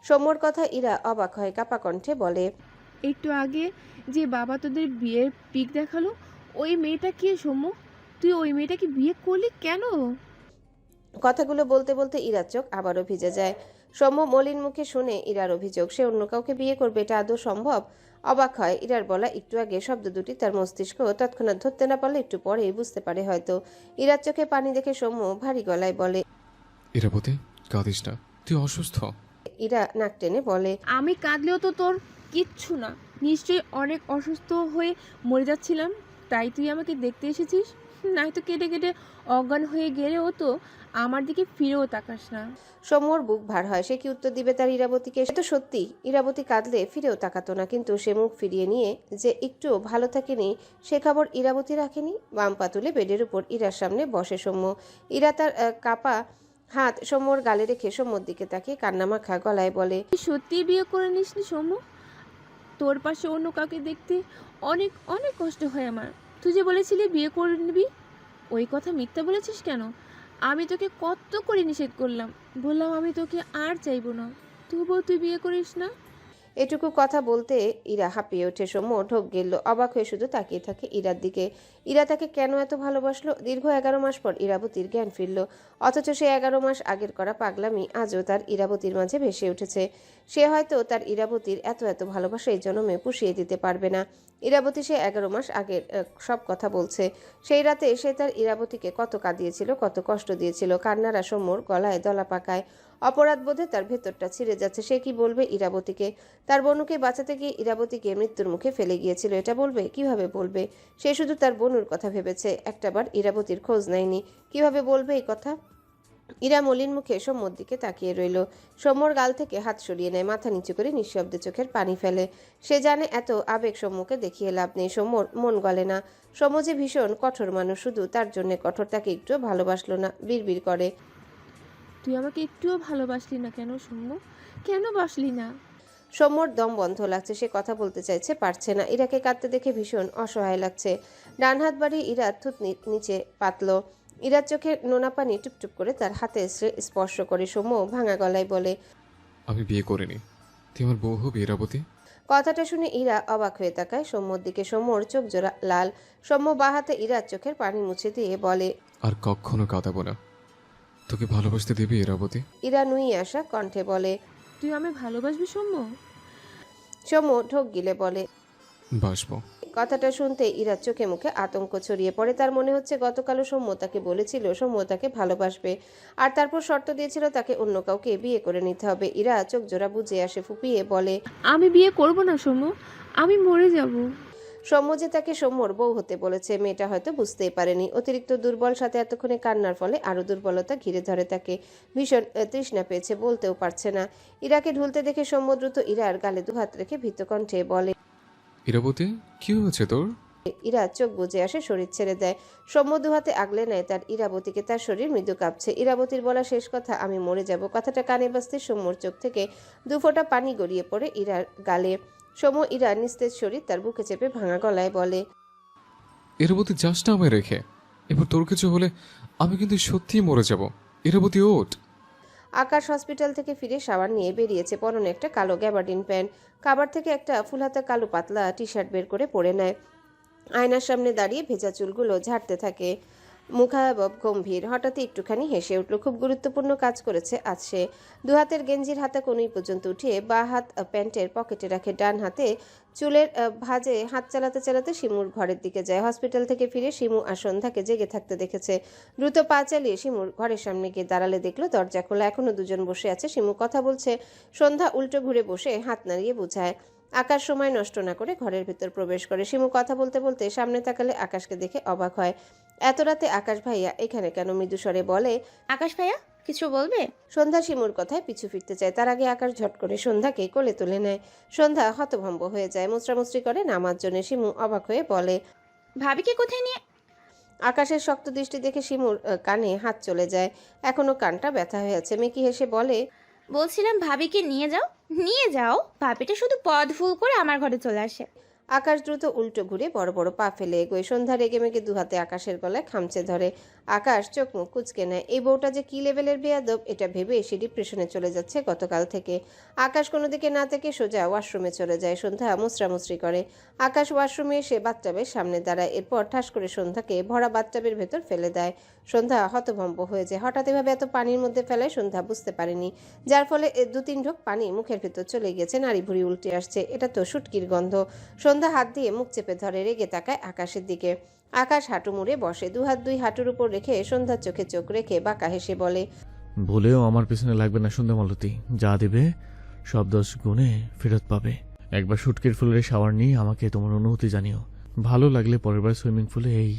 সৌম্যর কথা ইরা অবাক হয়, কাপা কণ্ঠে বলে, একটু আগে যে বাবা তোদের বিয়ের পিক দেখালো, ওই মেয়েটা কে সৌম্য? তুই ওই মেয়েটাকে বিয়ে করলি কেন? কথাগুলো বলতে বলতে ইরার চোখ আবারও ভিজে যায়। সৌম্য মলিন মুখে শুনে ইরার অভিযোগ সে অন্য কাউকে বিয়ে করবে, এটা আদৌ সম্ভব? অবাক হয়। ইরার বলা একটু আগে শব্দ দুটি তার মস্তিষ্ক তৎক্ষণাৎ ধরতে না পারলে একটু পরেই বুঝতে পারে হয়তো। ইরার চোখে পানি দেখে সৌম্য ভারী গলায় বলে, ইরাবতী কাঁদিস না, তুই অসুস্থ। ইরা নাক টেনে বলে, আমি কাঁদলেও তো তোর কিচ্ছু না। নিশ্চয়ই অনেক অসুস্থ হয়ে মরে যাচ্ছিলাম, তাই তুই আমাকে দেখতে এসেছিস। নাই তো কেটে কেটে অজ্ঞান হয়ে গেলেও তো আমার দিকে ফিরেও তাকাস না। সৌম্যর বুক ভার হয়। সে কি উত্তর দিবে তার ইরাবতীকে? সে তো সত্যি ইরাবতী কাঁদলে ফিরেও তাকাতো না, কিন্তু সে মুখ ফিরিয়ে নিয়ে যে একটুও ভালো থাকেনি সে খবর ইরাবতী রাখেনি। বাম পা তুলে বেডের উপর ইরার সামনে বসে সৌম্য। ইরা তার কাপা হাত সৌম্যর গালে রেখে সৌম্যর দিকে তাকিয়ে কান্নামাখা গলায় বলে, তুই সত্যিই বিয়ে করে নিসনি সৌম্য? তোর পাশে অন্য কাউকে দেখতে অনেক অনেক কষ্ট হয় আমার। তুই যে বলেছিলি বিয়ে করে নিবি, ওই কথা মিথ্যা বলেছিস কেন? আমি তোকে কত করে নিষেধ করলাম, বললাম আমি তোকে আর চাইবো না, তবুও তুই বিয়ে করিস না। এটুকু কথা বলতে ইরা হাঁপিয়ে ওঠে। সৌম্য ঢোক গেল, অবাক হয়ে শুধু তাকিয়ে থাকে ইরার দিকে। ইরা তাকে কেন এত ভালোবাসলো? দীর্ঘ 11 মাস পর ইরাবতীর জ্ঞান ফিরল, অথচ সে 11 মাস আগের করা পাগলামি আজও তার ইরাবতীর মাঝে ভেসে উঠেছে। সে হয়তো তার ইরাবতীর এত এত ভালোবাসা এই জন্মে পুষিয়ে দিতে পারবে না। ইরাবতী সে 11 মাস আগের সব কথা বলছে। সেই রাতে সে তার ইরাবতীকে কত কাঁদিয়েছিল, কত কষ্ট দিয়েছিল। কান্নারা সৌম্যর গলায় দলা পাকায়। অপরাধ বোধে তার ভেতরটা ছিঁড়ে যাচ্ছে। সে কি বলবে ইরাবতীকে? তার বনুকে বাঁচাতে গিয়ে ইরাবতীকে মৃত্যুর মুখে ফেলে গিয়েছিল, এটা বলবে? কিভাবে বলবে? সে শুধু তার বনুর কথা ভেবেছে, একটাবার ইরাবতীর খোঁজ নেয়নি। কিভাবে বলবে এই কথা? ইরা মলিন মুখে সৌম্যর দিকে তাকিয়ে রইল। সৌম্যর গাল থেকে হাত সরিয়ে নেয়, মাথা নিচু করে নিঃশব্দে চোখের পানি ফেলে। সে জানে এত আবেগ সৌম্যকে দেখিয়ে লাভ নেই। সৌম্যর মন গলে না। সৌম্য যে ভীষণ কঠোর মানুষ, শুধু তার জন্য কঠোর, তাকে একটুও ভালোবাসলো না, বিড়বিড় করে, তুই আমাকে একটুও ভালোবাসলি না কেন সৌম্য? কেন বাসলি না? সৌম্যর দম বন্ধ লাগছে। সে কথা বলতে চাইছে, পারছে না। ইরাকে কাঁদতে দেখে ভীষণ অসহায় লাগছে। ডান হাত বাড়িয়ে ইরা থুত নিচে পাতলো। ইরার চোখের নোনা পানি টুপটুপ করে তার হাতে স্পর্শ করে। সৌম্য ভাঙা গলায় বলে, আমি বিয়ে করিনি, তুই আমার বউ হবি ইরাবতী। কথাটা শুনে ইরা অবাক হয়ে তাকায় সৌম্যর দিকে। সৌম্যর চোখ জোড়া লাল। সৌম্য বাঁ হাতে ইরার চোখের পানি মুছে দিয়ে বলে, আর কখনো কাঁদাবো না। তোকে ভালোবাসতে দিবি ইরাবতী? ইরা নুই আসা কণ্ঠে বলে। তুই আমায় ভালোবাসবি সৌম্য? সৌম্য ঢোক গিলে বলে, বাসবো। কথাটা শুনতে ইরার চোখে মুখে আতঙ্ক ছড়িয়ে পড়ে। তার মনে হচ্ছে গতকালও সৌম্য তাকে বলেছিল সৌম্য তাকে ভালোবাসবে, আর তারপর শর্ত দিয়েছিল তাকে অন্য কাউকে বিয়ে করে নিতে হবে। ইরা চোখ জোড়া বুঝে আসে, ফুপিয়ে বলে, আমি বিয়ে করব না সৌম্য, আমি মরে যাব। সৌম্য যে তাকে সৌম্যর বউ হতে বলেছে, মেয়েটা হয়তো বুঝতেই পারেনি। অতিরিক্ত দুর্বল, সাথে এতক্ষণে কান্নার ফলে আরো দুর্বলতা ঘিরে ধরে তাকে। ভীষণ তৃষ্ণা পেয়েছে, বলতেও পারছে না। ইরাকে ঢুলতে দেখে সৌম্য দ্রুত ইরার গালে দুহাত রেখে ভীত কণ্ঠে বলে, ইরাবতী কি হয়েছে তোর? ইরা চোখ বুজে আসে, শরীর ছেড়ে দেয়। সৌম্য দুহাতে আগলে নেয় তার ইরাবতীকে। তার শরীর মৃদু কাঁপছে। ইরাবতীর বলা শেষ কথা, আমি মরে যাব, কথাটা কানে বাজতে সৌম্যর চোখ থেকে দুফোঁটা পানি গড়িয়ে পড়ে ইরার গালে। সৌম্য ইরার নিস্তেজ শরীর তার বুকে চেপে ভাঙা গলায় বলে, ইরাবতী যাস না আমায় রেখে। এবার তোর কিছু হলে আমি কিন্তু সত্যিই মরে যাব। ইরাবতী ওঠ। আকাশ হসপিটাল থেকে ফিরে শাওয়ার নিয়ে বেরিয়েছে, পরনে একটা কালো গ্যাবার্ডিন প্যান্ট, কাবার থেকে একটা ফুলহাতা কালো পাতলা টি শার্ট বের করে পরে নেয়। আয়নার সামনে দাঁড়িয়ে ভেজা চুলগুলো ঝাড়তে থাকে। মুখাবব গম্ভীর, হঠাৎই একটুখানি হেসে উঠল। খুব গুরুত্বপূর্ণ কাজ করেছে আজ সে। দু হাতের গেঞ্জির হাতা কনুই পর্যন্ত উঠিয়ে বা হাত প্যান্টের পকেটে রাখে, ডান হাতে চুলের ভাঁজে হাত চালাতে চালাতে শিমুর ঘরের দিকে যায়। হসপিটাল থেকে ফিরে শিমু আর সন্ধ্যাকে জেগে থাকতে দেখেছে। দ্রুত পা চালিয়ে শিমুর ঘরের সামনে গিয়ে দাঁড়ালে দেখলো দরজা খোলা, এখনো দুজন বসে আছে। শিমু কথা বলছে, সন্ধ্যা উল্টো ঘুরে বসে হাত নাড়িয়ে বোঝায়। আকাশ সময় নষ্ট না করে ঘরের ভেতর প্রবেশ করে। শিমু কথা বলতে বলতে সামনে তাকালে আকাশকে দেখে অবাক হয়। এত রাতে আকাশ ভাইয়া এখানে কেন? মৃদুস্বরে বলে। আকাশ ভাইয়া কিছু বলবে? সন্ধ্যা শিমুর কথায় পিছু ফিরতে চায়, তার আগে আকাশ ঝট করে সন্ধ্যাকে কোলে তুলে নেয়। সন্ধ্যা হতভম্ব হয়ে যায়, মুচড়ামুচড়ি করে নামার জন্য। শিমু অবাক হয়ে বলে। ভাবিকে কোথায় নিয়ে? আকাশের শক্ত দৃষ্টি দেখে শিমুর কানে হাত চলে যায়, এখনো কানটা ব্যথা হয়ে আছে। মেকি হেসে বলে, বলছিলাম ভাবিকে নিয়ে যাও। নিয়ে যাও? ভাবিটা শুধু পদ ভুল করে আমার ঘরে চলে আসে। আকাশ দ্রুত উল্টো ঘুরে বড় বড় পা ফেলে এগোয়। সন্ধ্যা রেগে মেগে দুহাতে আকাশের গলায় খামচে ধরে। আকাশ চোখ মুখ কুচকে নেয়। এই বউটা যে কি লেভেলের বেয়াদব, এটা ভেবে সে ডিপ্রেশনে চলে যাচ্ছে গতকাল থেকে। আকাশ কোনো দিকে না থেকে সোজা ওয়াশরুমে চলে যায়। সন্ধ্যা মুচড়ামুচড়ি করে। আকাশ ওয়াশরুমে এসে বাথটাবের সামনে দাঁড়ায়, এরপর ঠাস করে সন্ধ্যাকে ভরা বাথটাবের ভেতর ফেলে দেয়। সন্ধ্যা হতভম্ব হয়ে যায়। হঠাৎ এভাবে এত পানির মধ্যে ফেলায় সন্ধ্যা বুঝতে পারেনি, যার ফলে 2-3 ঢোক পানি মুখের ভেতর চলে গিয়েছে। নাড়ি ভুড়ি উল্টে আসছে, এটা তো শুটকির গন্ধ। সন্ধ্যা হাত দিয়ে মুখ চেপে ধরে, রেগে তাকায় আকাশের দিকে। আকাশ হাঁটু মুড়ে বসে, দুহাত দুই হাঁটুর উপর রেখে সন্ধ্যার চোখে চোখ রেখে বাঁকা হেসে বলে, বলেও আমার পিছনে লাগবে না সন্ধ্যা মালতী, যা দেবে সব 10 গুণে ফেরত পাবে। একবার শুটকির ফুলের শাওয়ার নিয়ে আমাকে তোমার অনুভূতি জানিও, ভালো লাগলে পরের বার সুইমিং পুলে এই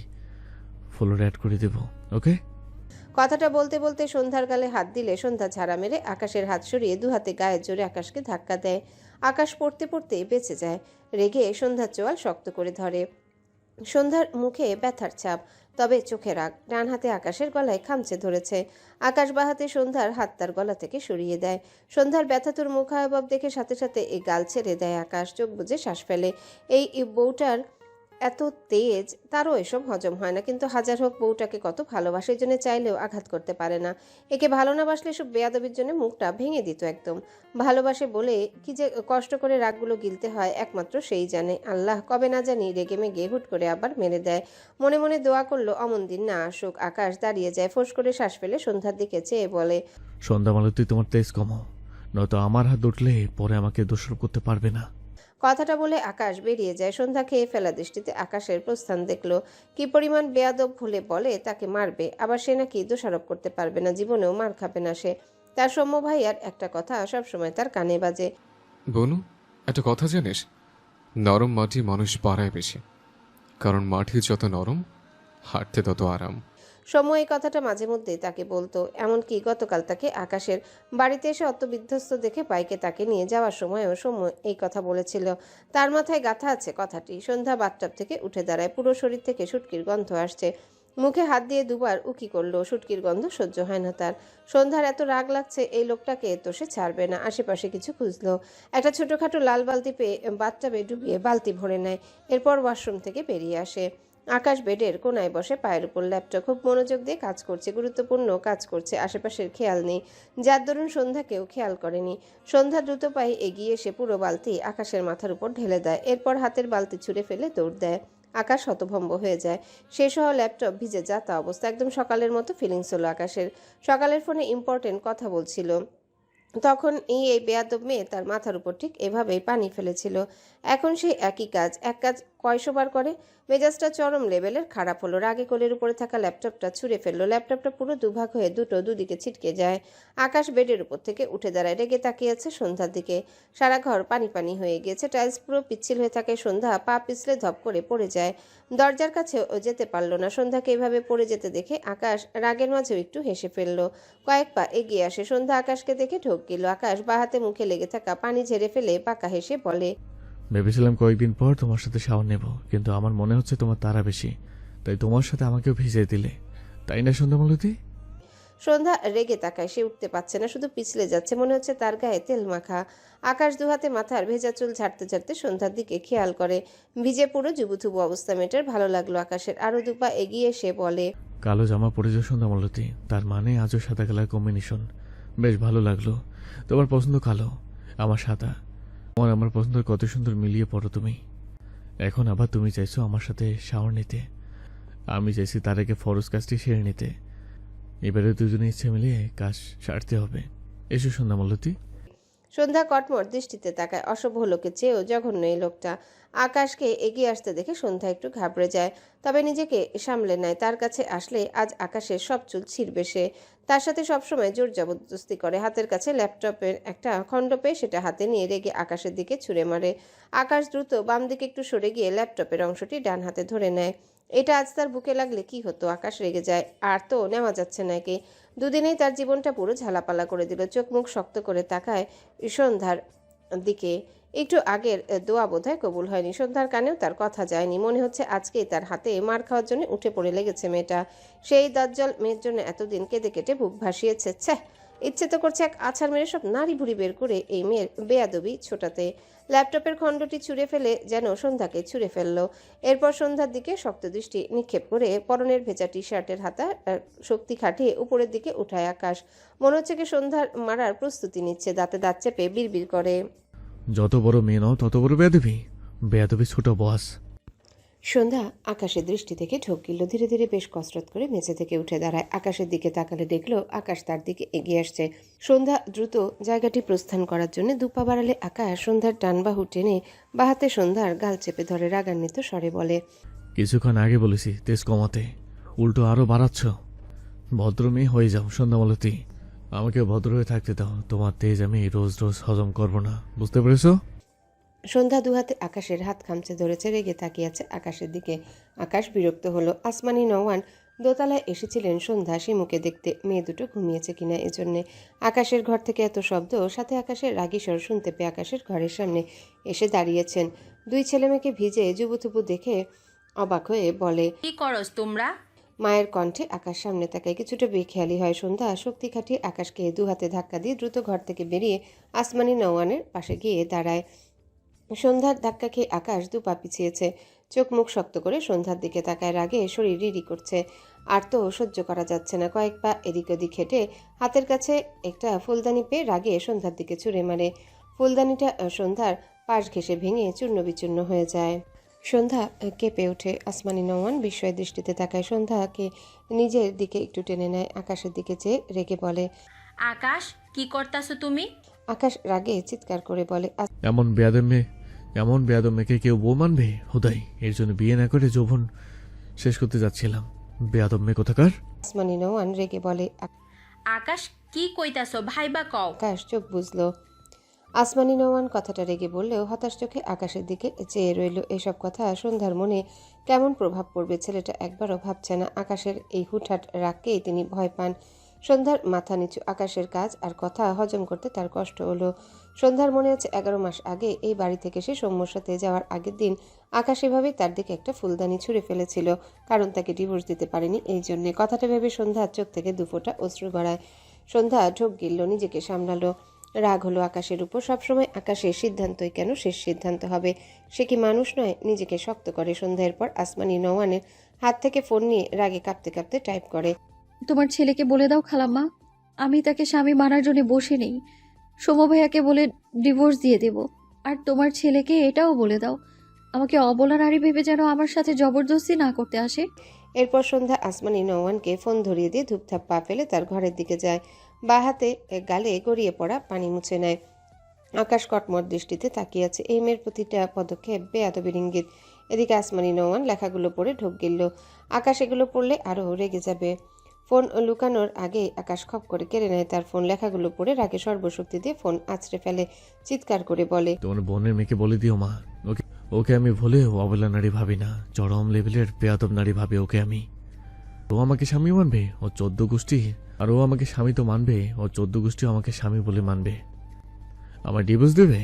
ফ্লোর অ্যাড করে দেব, ওকে? কথাটা বলতে বলতে সন্ধ্যার গালে হাত দিলে সন্ধ্যা ঝাড়া মেরে আকাশের হাত সরিয়ে দুহাতে গায়ের জোরে আকাশকে ধাক্কা দেয়। আকাশ পড়তে পড়তে বেঁচে যায়। রেগে সন্ধ্যার চোয়াল শক্ত করে ধরে। সন্ধ্যার মুখে ব্যথার ছাপ, তবে চোখে রাগ। ডান হাতে আকাশের গলায় খামচে ধরেছে। আকাশ বাহাতে সন্ধ্যার হাত তার গলা থেকে সরিয়ে দেয়। সন্ধ্যার ব্যথাতুর মুখাবব দেখে সাথে সাথে এই গাল ছেড়ে দেয় আকাশ, চোখ বুজে শ্বাস ফেলে। এই বউটার এত তেজ, তারও এসব হজম হয় না। কিন্তু হাজার হোক বউটাকে কত ভালোবাসে, জন্য চাইলেও আঘাত করতে পারে না। একে ভালো না বাসলে সব বেয়াদবির জন্য মুখটা ভেঙে দিত একদম। ভালোবাসে বলে কি যে কষ্ট করে রাগগুলো গিলতে হয় একমাত্র সেই জানে। আল্লাহ, কবে না জানি রেগে মেগে হুট করে আবার মেরে দেয়। মনে মনে দোয়া করলো অমন দিন না আসুক। আকাশ দাঁড়িয়ে যায়, ফোঁস করে শ্বাস ফেলে সন্ধ্যার দিকে চেয়ে বলে, সন্ধ্যা মালতী, তোমার তেজ কমাও, নয়তো আমার হাত উঠলে পরে আমাকে দোষারোপ করতে পারবে না। কথাটা বলে আকাশ বেরিয়ে যায়। সন্ধ্যা খেয়ে ফেলা দৃষ্টিতে আকাশের প্রস্থান দেখলো। কি পরিমাণ বেয়াদব হলে বলে তাকে মারবে, আবার সে নাকি দোষারোপ করতে পারবে না, জীবনেও মার খাবে না সে। তার সৌম্য ভাইয়ার একটা কথা সবসময় তার কানে বাজে। বনু, একটা কথা জানিস, নরম মাটি মানুষ পাড়ায় বেশি, কারণ মাটি যত নরম হাঁটতে তত আরাম। সৌম্য এই কথাটা মাঝে মধ্যেই তাকে বলতো। এমনকি গতকাল তাকে আকাশের বাড়িতে এসে অত বিধ্বস্ত দেখে বাইকে তাকে নিয়ে যাওয়ার সময়ও সৌম্য এই কথা বলেছিল। তার মাথায় গাঁথা আছে কথাটি। সন্ধ্যা বাথটাব থেকে উঠে দাঁড়ায়, পুরো শরীর থেকে শুটকির গন্ধ আসছে। মুখে হাত দিয়ে দুবার উকি করলো, শুটকির গন্ধ সহ্য হয় না তার। সন্ধ্যার এত রাগ লাগছে, এই লোকটাকে তো সে ছাড়বে না। আশেপাশে কিছু খুঁজলো, একটা ছোটখাটো লাল বালতি পেয়ে বাথটাবে ডুবিয়ে বালতি ভরে নেয়। এরপর ওয়াশরুম থেকে বেরিয়ে আসে। আকাশ বেডের কোনায় বসে, পায়ের উপর ল্যাপটপ, খুব মনোযোগ দিয়ে কাজ করছে, গুরুত্বপূর্ণ কাজ করছে। আশেপাশের খেয়াল নেই, যার দরুন সন্ধ্যাকেও খেয়াল করেনি। সন্ধ্যা দ্রুত পায়ে এগিয়ে এসে পুরো বালতি আকাশের মাথার উপর ঢেলে দেয়, এরপর হাতের বালতি ছুঁড়ে ফেলে দৌড় দেয়। আকাশ হতভম্ব হয়ে যায়। শেষ হওয়া ল্যাপটপ ভিজে যাতা অবস্থা, একদম সকালের মতো ফিলিংস হলো আকাশের। সকালের ফোনে ইম্পর্টেন্ট কথা বলছিল, তখন এই বেয়াদব মেয়ে তার মাথার উপর ঠিক এভাবেই পানি ফেলেছিল। এখন সেই একই কাজ, এক কাজ কয়শোবার করে। মেজাজটা চরম লেভেলের খারাপ হলো। রাগে কোলের উপরে থাকা ল্যাপটপটা ছুঁড়ে ফেললো। ল্যাপটপটা পুরো দুভাগ হয়ে দুদিকে ছিটকে যায়। আকাশ বেডের উপর থেকে উঠে দাঁড়ায়, রেগে তাকিয়ে আছে সন্ধ্যার দিকে। সারা ঘর পানি পানি হয়ে গিয়েছে, টাইলস পুরো পিচ্ছিল হয়ে থাকে। সন্ধ্যা পা পিছলে ধপ করে পড়ে যায়, দরজার কাছে যেতে পারল না। সন্ধ্যাকে এভাবে পড়ে যেতে দেখে আকাশ রাগের মাঝেও একটু হেসে ফেললো। কয়েক পা এগিয়ে আসে, সন্ধ্যা আকাশকে দেখে ঢোক গেল। আকাশ বা হাতে মুখে লেগে থাকা পানি ঝেড়ে ফেলে বাঁকা হেসে বলে, ভেবেছিলাম কয়েকদিন পর তোমার সাথে শাওয়ার নেব, কিন্তু আমার মনে হচ্ছে তোমার তাড়া বেশি, তাই তোমার সাথে আমাকেও ভিজিয়ে দিলে, তাই না সন্ধ্যা মালতী? সন্ধ্যা রেগে তাকায়, সে উঠতে পারছে না, শুধু পিছলে যাচ্ছে, মনে হচ্ছে তার গায়ে তেল মাখা। আকাশ দুহাতে মাথার ভেজা চুল ঝাড়তে ঝাড়তে সন্ধ্যার দিকে খেয়াল করে। ভিজে পুরো জুবুথুবু অবস্থা মেয়েটার ভালো লাগলো আকাশের। আরো দুপা এগিয়ে এসে বলে, কালো জামা পরেছ সন্ধ্যা মালতী, তার মানে আজও সাদা কালার কম্বিনেশন, বেশ ভালো লাগলো। তোমার পছন্দ কালো, আমার সাদা। আমার পছন্দ কত সুন্দর মিলিয়ে পড়ো তুমি। এখন আবার তুমি চাইছো আমার সাথে শাওয়ার নিতে, আমি চাইছি তার আগে ফরজ কাজটি সেরে নিতে। এবারে দুজনে ইচ্ছে মিলিয়ে কাজ সারতে হবে। এসো সন্ধ্যা মালতী। সন্ধ্যা কটমট দৃষ্টিতে তাকায়। অশুভ লোকে চেয়েও জঘন্য এই লোকটা। আকাশকে এগিয়ে আসতে দেখে সন্ধ্যা একটু ঘাবড়ে যায়, তবে নিজেকে সামলে নেয়। তার কাছে আসলে আজ আকাশের সব চুল ছিঁড়বে সে। তার সাথে সবসময় জোর জবরদস্তি করে। হাতের কাছে ল্যাপটপের একটা খণ্ড পেয়ে সেটা হাতে নিয়ে রেগে আকাশের দিকে ছুঁড়ে মারে। আকাশ দ্রুত বাম দিকে একটু সরে গিয়ে ল্যাপটপের অংশটি ডান হাতে ধরে নেয়। এটা আজ তার বুকে লাগলে কি হতো? আকাশ রেগে যায়। আর তো নেওয়া যাচ্ছে না একে। দুদিনেই তার জীবনটা পুরো ঝালাপালা করে দিল। চোখ মুখ শক্ত করে তাকায় সন্ধ্যার দিকে। একটু আগের দোয়া বোধহয় কবুল হয়নি। সন্ধ্যার কানেও তার কথা যায়নি। মনে হচ্ছে আজকেই তার হাতে মার খাওয়ার জন্য উঠে পড়ে লেগেছে মেয়েটা। সেই দাজ্জাল মেয়ের জন্য এতদিন কেঁদে কেটে বুক ভাসিয়েছে। ছ্যাঃ, ইচ্ছে তো করছে এক আছাড় মেরে সব নাড়ি ভুড়ি বের করে এই মেয়ের বেয়াদবি ছোটাতে। ল্যাপটপের খণ্ডটি ছুঁড়ে ফেলে যেন সন্ধ্যাকে ছুঁড়ে ফেলল। এরপর সন্ধ্যার দিকে শক্ত দৃষ্টি নিক্ষেপ করে পরনের ভেজা টি শার্টের হাতা শক্তি খাটিয়ে উপরের দিকে উঠায় আকাশ। মনে হচ্ছে কি সন্ধ্যার মারার প্রস্তুতি নিচ্ছে। দাঁতে দাঁত চেপে বিড়বিড় করে, যত বড় মেয়ে নাও তত বড় বেয়াদবি। বেয়াদবি ছোট বস। সন্ধ্যা আকাশের দৃষ্টি থেকে ঢোক গিলল। ধীরে ধীরে বেশ কসরত করে মেঝে থেকে উঠে দাঁড়ায়। আকাশের দিকে তাকালে দেখলো আকাশ তার দিকে এগিয়ে আসছে। সন্ধ্যা দ্রুত জায়গাটি প্রস্থান করার জন্য দুপা বাড়ালে আকাশ সন্ধ্যার ডান বাহু টেনে বাহাতে সন্ধ্যার গাল চেপে ধরে রাগান্বিত স্বরে বলে, কিছুক্ষণ আগে বলেছি তেজ কমাতে, উল্টো আরো বাড়াচ্ছ। ভদ্র মেয়ে হয়ে যাও সন্ধ্যা মালতী। আমাকে ভদ্র হয়ে থাকতে দাও। তোমার তেজ আমি রোজ রোজ হজম করব না, বুঝতে পেরেছো? সন্ধ্যা দুহাতে আকাশের হাত খামচে ধরেছে, রেগে তাকিয়ে আছে আকাশের দিকে। আকাশ বিরক্ত হলো। আসমানি নওয়ান দোতলায় এসেছিলেন সন্ধ্যা শিমুকে দেখতে। মেয়ে দুটো ঘুমিয়েছে কিনা এজন্যে। আকাশের ঘর থেকে এত শব্দ, সাথে আকাশের রাগী স্বর শুনতে পেয়ে আকাশের ঘরের সামনে এসে দাঁড়িয়েছেন। দুই ছেলেমেয়েকে ভিজে জুবুথুবু দেখে অবাক হয়ে বলে, কি করস তোমরা? মায়ের কণ্ঠে আকাশ সামনে তাকায়। কিছুটা বেখেয়ালি হয়। সন্ধ্যা শক্তি খাটিয়ে আকাশকে দু হাতে ধাক্কা দিয়ে দ্রুত ঘর থেকে বেরিয়ে আসমানি নওয়ানের পাশে গিয়ে দাঁড়ায়। সন্ধ্যার ধাক্কা খেয়ে আকাশ দু পা পিছিয়েছে। চোখ মুখ শক্ত করে সন্ধ্যার দিকে তাকায়। রাগে শরীর রিরি করছে। আর তো সহ্য করা যাচ্ছে না। কয়েক পা এদিক ওদিক হেঁটে হাতের কাছে একটা ফুলদানি পেয়ে রাগে সন্ধ্যার দিকে ছুঁড়ে মারে। ফুলদানিটা সন্ধ্যার পাশ ঘেঁষে ভেঙে চূর্ণ বিচূর্ণ হয়ে যায়। সন্ধ্যা কেঁপে ওঠে। আসমানি নওয়ান বিস্ময় দৃষ্টিতে তাকায়। সন্ধ্যাকে নিজের দিকে একটু টেনে নেয়। আকাশের দিকে চেয়ে রেগে বলে, আকাশ, কি করতাছো তুমি? আকাশ রাগে চিৎকার করে বলে, এমন বেয়াদব মেয়েকে কেউ বউ মানবে? হুদাই এর জন্য বিয়ে না করে যৌবন শেষ করতে যাচ্ছিলাম। বেয়াদব মেয়ে কোথাকার। আসমানি নওয়ান রেগে বলে। আকাশ, কি কইতাছো ভাইবা কও? আকাশ চোখ বুঝলো। আসমানি নওয়ান কথাটা রেগে বললেও হতাশ চোখে আকাশের দিকে চেয়ে রইল। এসব কথা সন্ধ্যার মনে কেমন প্রভাব পড়বে ছেলেটা একবারও ভাবছে না। আকাশের এই হুটহাট রাগকেই তিনি ভয় পান। সন্ধ্যার মাথা নিচু। আকাশের কাজ আর কথা হজম করতে তার কষ্ট হলো। সন্ধ্যার মনে হচ্ছে 11 মাস আগে এই বাড়ি থেকে সে সৌম্যর সাথে যাওয়ার আগের দিন আকাশ এভাবেই তার দিকে একটা ফুলদানি ছুঁড়ে ফেলেছিল, কারণ তাকে ডিভোর্স দিতে পারেনি এই জন্যে। কথাটা ভেবে সন্ধ্যার চোখ থেকে দুফোঁটা অশ্রু গড়ায়। সন্ধ্যা ঢোক গিলল, নিজেকে সামলালো। রাগ হলো আকাশের উপর। সবসময় আকাশের সিদ্ধান্তই কেন শেষ সিদ্ধান্ত হবে? সে কি মানুষ নয়? নিজেকে শক্ত করে সন্ধ্যার পর আসমানি নওয়ানের হাত থেকে ফোন নিয়ে রাগে কাঁপতে কাঁপতে টাইপ করে, তোমার ছেলেকে বলে দাও খালাম্মা, আমি তাকে স্বামী মানার জন্য বসে নেই। সৌম্য ভাইয়াকে বলে ডিভোর্স দিয়ে দেব। আর তোমার ছেলেকে এটাও বলে দাও, আমাকে অবলা নারী ভেবে যেন আমার সাথে জবরদস্তি না করতে আসে। এরপর সন্ধ্যা আসমানি নওয়ানকে ফোন ধরিয়ে দিয়ে ধূপধাপ পা ফেলে তার ঘরের দিকে যায়। বা হাতে গালে গড়িয়ে পড়া পানি মুছে নেয়। আকাশ কটমট দৃষ্টিতে তাকিয়ে আছে। এই মেয়ের প্রতিটা পদক্ষেপ বেয়াদবির ইঙ্গিত। এদিকে আসমানি নওয়ান লেখাগুলো পড়ে ঢোক গিলল। আকাশ এগুলো পড়লে আরও রেগে যাবে। ফোন লুকানোর আগেই আকাশ খপ করে কেড়ে নেয় তার ফোন। লেখাগুলো পড়ে রাগে সর্বশক্তি দিয়ে ফোন আছড়ে ফেলে। চিৎকার করে বলে, তোমার বোনের মেয়েকে বলে দিও মা, ওকে আমি ভুলেও অবলা নারী ভাবি না, চরম লেভেলের বেয়াদব নারী ভাবে ওকে আমি। ও আমাকে স্বামী মানবে, ও 14 গোষ্ঠী। আর ও আমাকে স্বামী তো মানবে, ও 14 গোষ্ঠী আমাকে স্বামী বলে মানবে। আমার ডিভোর্স দেবে।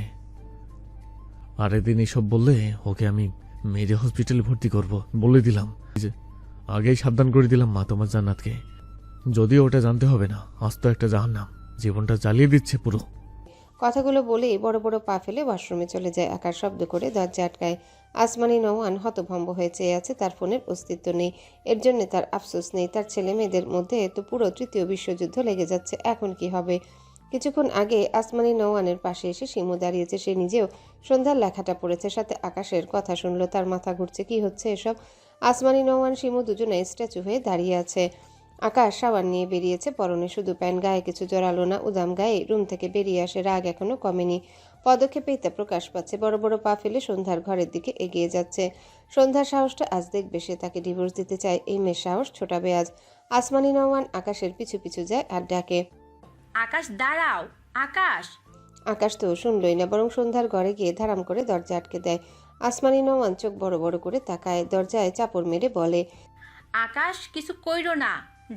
আর এদিন এসব বললে ওকে আমি মেরে হসপিটালে ভর্তি করব, বলে দিলাম। আগেই সাবধান করে দিলাম মা তোমার জান্নাতকে। যদিও ওটা জানতে হবে না, আস্ত একটা জাহান্নাম, জীবনটা জ্বালিয়ে দিচ্ছে পুরো। কথাগুলো বলেই বড় বড় পা ফেলে ওয়াশরুমে চলে যায়। আকাশ শব্দ করে দরজা আটকায়। আসমানি নওয়ান হতভম্ব হয়ে চেয়ে আছে। তার ফোনের অস্তিত্ব নেই। এর জন্য তার আফসোস নেই। তার ছেলে মেয়েদের মধ্যে তো পুরো তৃতীয় বিশ্বযুদ্ধ লেগে যাচ্ছে। এখন কি হবে? কিছুক্ষণ আগে আসমানি নওয়ানের পাশে এসে শিমু দাঁড়িয়েছে। সে নিজেও সন্ধ্যার লেখাটা পড়েছে, সাথে আকাশের কথা শুনলো। তার মাথা ঘুরছে। কি হচ্ছে এসব? আসমানি নওয়ান শিমু দুজনে স্ট্যাচু হয়ে দাঁড়িয়ে আছে। আকাশ শাওয়ার নিয়ে বেরিয়েছে, পরনে শুধু প্যান্ট, গায়ে কিছু জড়ালো না। উদাম গায়ে রুম থেকে বেরিয়ে আসে। রাগ এখনো কমেনি। পদক্ষেপেই তা প্রকাশ পাচ্ছে। বড় বড় পা ফেলে সন্ধ্যার ঘরের দিকে এগিয়ে যাচ্ছে। সন্ধ্যার সাহসটা আজ দেখবে। সে তাকে ডিভোর্স দিতে চায়। এই মেয়ের সাহস ছোটাবে আজ। আসমানি নওয়ান আকাশের পিছু পিছু যায় আর ডাকে, আকাশ দাঁড়াও, আকাশ। আকাশ তো শুনলই না, বরং সন্ধ্যার ঘরে গিয়ে ধারাম করে দরজা আটকে দেয়। আসমানি নওয়ান চোখ বড় বড় করে তাকায়। দরজায় চাপড় মেরে বলে, আকাশ কিছু কইরো না,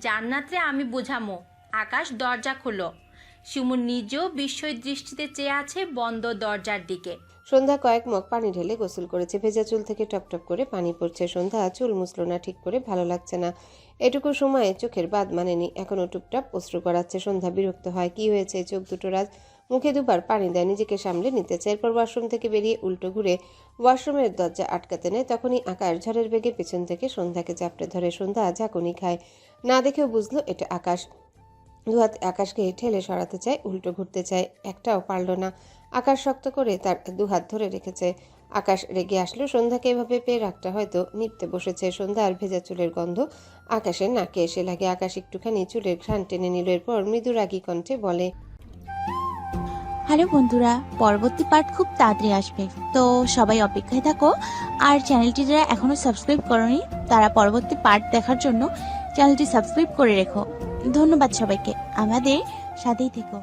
জান্নাতরে আমি বুঝামো। আকাশ দরজা খুলো। শিমু নিজেও বিস্ময় দৃষ্টিতে চেয়ে আছে বন্ধ দরজার দিকে। সন্ধ্যা কয়েক মগ পানি ঢেলে গোসল করেছে। ভেজা চুল থেকে টপ টপ করে পানি পড়ছে। সন্ধ্যা চুল মুছল না ঠিক করে, ভালো লাগছে না। এটুকু সময়ে চোখের বাদ মানেনি, এখনো টুপটাপ অশ্রু গড়াচ্ছে। সন্ধ্যা বিরক্ত হয়। কি হয়েছে চোখ দুটো রাজ? মুখে দুবার পানি দেয়, নিজেকে সামলে নিতে চায়। এরপর ওয়াশরুম থেকে বেরিয়ে উল্টো ঘুরে ওয়াশরুমের দরজা আটকাতে নেয়। তখনই আকাশ ঝড়ের বেগে পেছন থেকে সন্ধ্যাকে চাপটে ধরে। সন্ধ্যা ঝাঁকুনি খায়। না দেখেও বুঝলো এটা আকাশ। দুহাত আকাশকে ঠেলে সরাতে চায়, উল্টো ঘুরতে চায়, একটাও পারল না। আকাশ শক্ত করে তার দুহাত ধরে রেখেছে। আকাশ রেগে আসলো। সন্ধ্যাকে এভাবে পেয়ে রাগটা হয়তো নিপতে বসেছে। সন্ধ্যা আর ভেজা চুলের গন্ধ আকাশের নাকে এসে লাগে। আকাশ একটুখানি চুলের ঘ্রাণ টেনে নিল। এরপর মৃদু রাগী কণ্ঠে বলে, হ্যালো বন্ধুরা, পরবর্তী পার্ট খুব তাড়াতাড়ি আসবে, তো সবাই অপেক্ষায় থাকো। আর চ্যানেলটি যারা এখনো সাবস্ক্রাইব করোনি তারা পরবর্তী পার্ট দেখার জন্য চ্যানেলটি সাবস্ক্রাইব করে রেখো। ধন্যবাদ সবাইকে, আমাদের সাথেই থেকো।